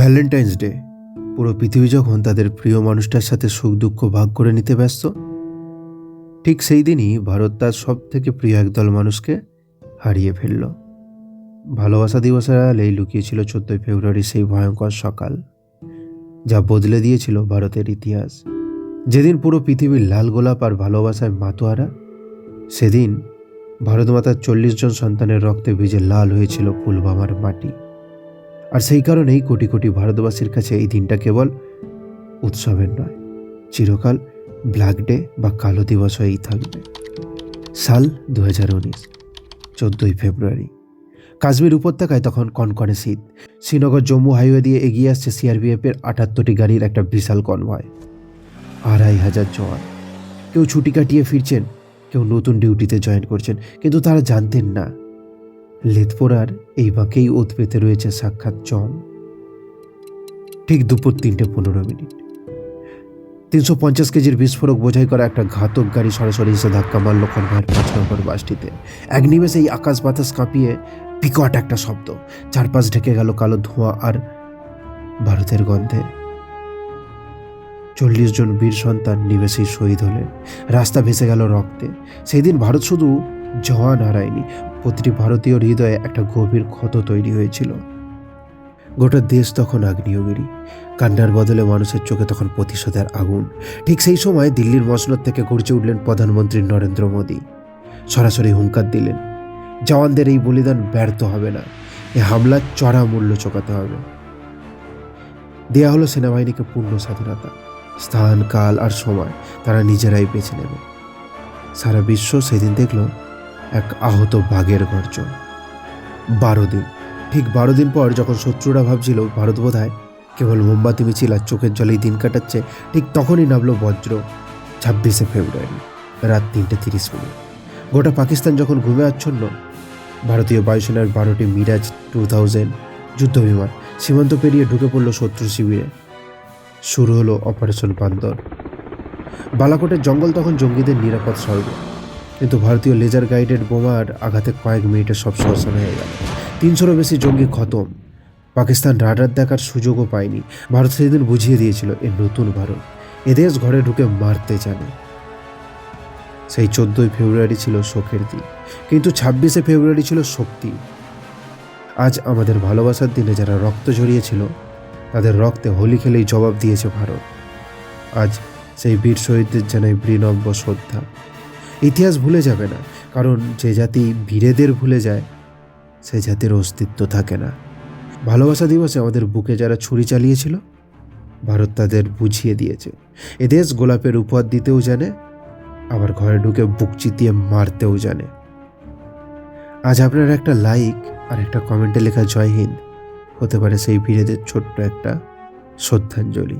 Valentine's day, পুরো পৃথিবী যখন তাদের প্রিয় মানুষটার সাথে সুখ দুঃখ ভাগ করে নিতে ব্যস্ত, ঠিক সেই দিনই ভারত তার সব থেকে প্রিয় একদল মানুষকে হারিয়ে ফেলল। ভালোবাসা দিবসের আড়ালেই লুকিয়েছিল 14 ফেব্রুয়ারি সেই ভয়ঙ্কর সকাল, যা বদলে দিয়েছিল ভারতের ইতিহাস। যেদিন পুরো পৃথিবীর লাল গোলাপ আর ভালোবাসায় মাতোয়ারা, সেদিন ভারত মাতার 40 জন সন্তানের রক্তে ভিজে লাল হয়েছিল পুলওয়ামার মাটি। আর সেই কারণেই কোটি কোটি ভারতবাসীর কাছে এই দিনটা কেবল উৎসবের নয়, চিরকাল ব্ল্যাক ডে বা কালো দিবস হয়েই থাকবে। সাল 2019, 14 ফেব্রুয়ারি। কাশ্মীর উপত্যকায় তখন কনকনে শীত। শ্রীনগর জম্মু হাইওয়ে দিয়ে এগিয়ে আসছে সিআরপিএফের 78টি গাড়ির একটা বিশাল কনভয়। 2500 জওয়ান, কেউ ছুটি কাটিয়ে ফিরছেন, কেউ নতুন ডিউটিতে জয়েন করছেন, কিন্তু তারা জানতেন না লেথপোরার এই বাঁকেই ওত পেতে রয়েছে সাক্ষাৎ জম। ঠিক দুপুর 3:15, 350 কেজির বিস্ফোরক বোঝাই করা একটা ঘাতক গাড়ি সরাসরি এসে ধাক্কা মারল কনভয়ের 5 নম্বর বাসটিতে। এক নিমেষেই আকাশ বাতাস কাঁপিয়ে বিকট একটা শব্দ, চারপাশ ঢেকে গেল কালো ধোঁয়া আর ভারতের গন্ধে। 40 জন বীর সন্তান নিমেষেই শহীদ হলেন, রাস্তা ভেসে গেল রক্তে। সেই দিন ভারত শুধু জওয়ান হারায়নি, প্রতিটি ভারতীয় হৃদয়ে একটা গভীর ক্ষত তৈরি হয়েছিল। গোটা দেশ তখন আগ্নেয়গিরি, কান্নার বদলে মানুষের চোখে তখন প্রতিশোধের আগুন। ঠিক সেই সময় দিল্লির মসনদ থেকে গর্জে উঠলেন প্রধানমন্ত্রী নরেন্দ্র মোদী। সরাসরি হুঙ্কার দিলেন, জওয়ানদের এই বলিদান ব্যর্থ হবে না, এ হামলার চড়া মূল্য চোকাতে হবে। দেয়া হলো সেনাবাহিনীকে পূর্ণ স্বাধীনতা, স্থান, কাল আর সময় তারা নিজেরাই বেছে নেবে। সারা বিশ্ব সেদিন দেখল এক আহত বাঘের গর্জন। 12 দিন, ঠিক 12 দিন পর যখন শত্রুরা ভাবছিল ভারত বোধহয় কেবল মোমবাতি মিছিল আর চোখের জলেই দিন কাটাচ্ছে, ঠিক তখনই নামলো বজ্র। 26 ফেব্রুয়ারি, রাত 3:30। গোটা পাকিস্তান যখন ঘুমে আচ্ছন্ন, ভারতীয় বায়ুসেনার 12টি মিরাজ 2000 যুদ্ধবিমান সীমান্ত পেরিয়ে ঢুকে পড়ল শত্রু শিবিরে। শুরু হলো অপারেশন বান্দর। বালাকোটের জঙ্গল তখন জঙ্গিদের নিরাপদ স্বর্গ, কিন্তু ভারতীয় লেজার গাইডেড বোমার আঘাতে কয়েক মিনিটে সব শ্মশান হয়ে গেল। 300-রও বেশি জঙ্গি খতম। পাকিস্তান রাডার দেখার সুযোগও পায়নি। ভারত সেদিন বুঝিয়ে দিয়েছিল এ নতুন ভারত, এদেশ ঘরে ঢুকে মারতে জানে। সেই 14 ফেব্রুয়ারি ছিল শোকের দিন, কিন্তু 26 ফেব্রুয়ারি ছিল শক্তি। আজ আমাদের ভালোবাসার দিনে যারা রক্ত ঝরিয়েছিল, তাদের রক্তে হোলি খেলেই জবাব দিয়েছে ভারত। আজ সেই বীর শহীদদের জানাই বিনম্র শ্রদ্ধা। ইতিহাস ভুলে যাবে না, কারণ যে জাতি বীরেদের ভুলে যায়, সে জাতির অস্তিত্ব থাকে না। ভালোবাসা দিবসে আমাদের বুকে যারা ছুরি চালিয়েছিল, ভারত তাদের বুঝিয়ে দিয়েছে এদেশ গোলাপের উপহার দিতেও জানে, আবার ঘরে ঢুকে বুক চিতিয়ে মারতেও জানে। আজ আপনার একটা লাইক আর একটা কমেন্টে লেখা জয় হিন্দ হতে পারে সেই বীরেদের ছোট্ট একটা শ্রদ্ধাঞ্জলি।